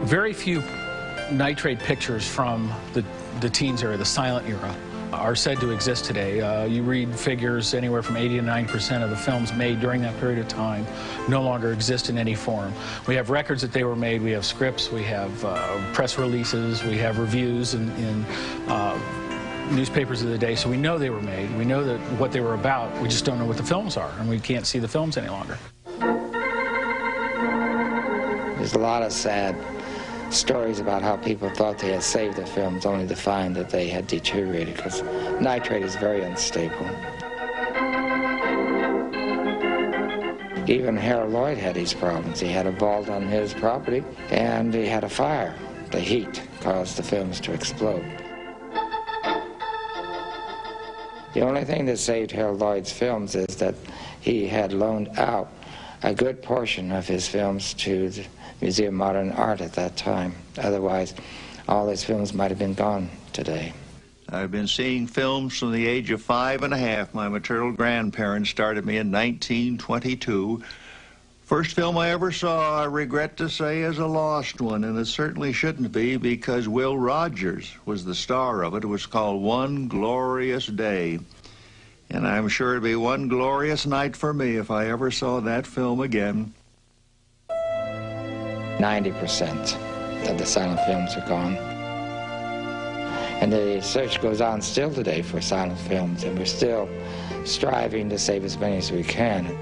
Very few nitrate pictures from the teens era, the silent era, are said to exist today. You read figures anywhere from 80 to 90% of the films made during that period of time no longer exist in any form. We have records that they were made, we have scripts, we have press releases, we have reviews in newspapers of the day, so we know they were made. We know that what they were about, we just don't know what the films are, and we can't see the films any longer. There's a lot of sad stories about how people thought they had saved the films only to find that they had deteriorated, because nitrate is very unstable. Even Harold Lloyd had these problems. He had a vault on his property and he had a fire. The heat caused the films to explode. The only thing that saved Harold Lloyd's films is that he had loaned out a good portion of his films to the Museum of Modern Art at that time. Otherwise, all his films might have been gone today. I've been seeing films from the age of 5 and a half. My maternal grandparents started me in 1922. First film I ever saw, I regret to say, is a lost one, and it certainly shouldn't be, because Will Rogers was the star of it. It was called One Glorious Day. And I'm sure it'd be one glorious night for me if I ever saw that film again. 90% of the silent films are gone. And the search goes on still today for silent films, and we're still striving to save as many as we can.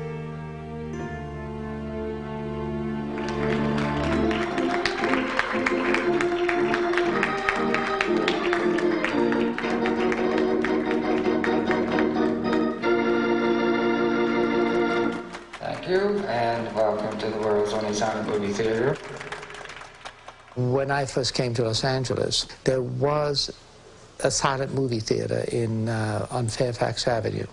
Thank you, and welcome to the world's only silent movie theater. When I first came to Los Angeles, there was a silent movie theater on Fairfax Avenue.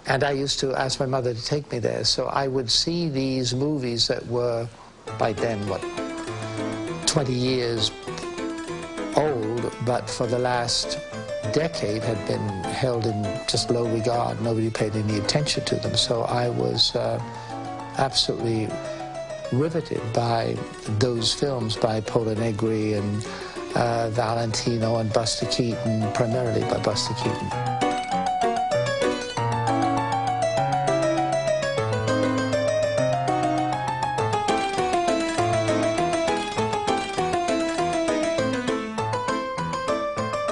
And I used to ask my mother to take me there, so I would see these movies that were, by then, 20 years old, but for the last decade had been held in just low regard. Nobody paid any attention to them, so I was absolutely riveted by those films by Paul Negri and Valentino and Buster Keaton, primarily by Buster Keaton.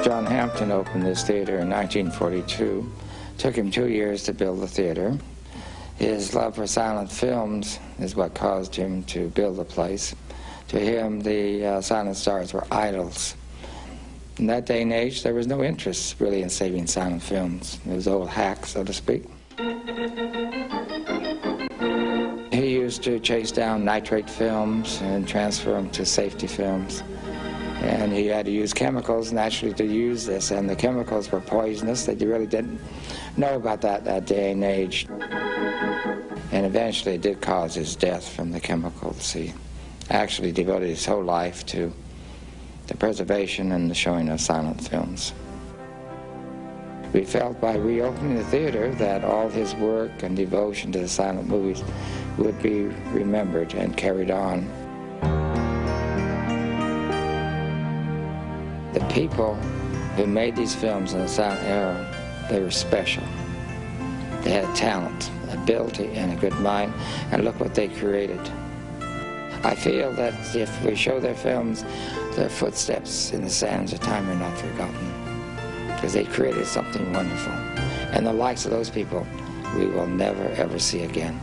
John Hampton opened this theater in 1942. Took him 2 years to build the theater. His love for silent films is what caused him to build the place. To him, the silent stars were idols. In that day and age, there was no interest really in saving silent films. It was old hack, so to speak. He used to chase down nitrate films and transfer them to safety films. And he had to use chemicals naturally to use this, and the chemicals were poisonous that you really didn't know about that day and age. And eventually it did cause his death from the chemicals. He actually devoted his whole life to the preservation and the showing of silent films. We felt by reopening the theater that all his work and devotion to the silent movies would be remembered and carried on. The people who made these films in the silent era, they were special. They had talent, ability, and a good mind, and look what they created. I feel that if we show their films, their footsteps in the sands of time are not forgotten, because they created something wonderful. And the likes of those people we will never, ever see again.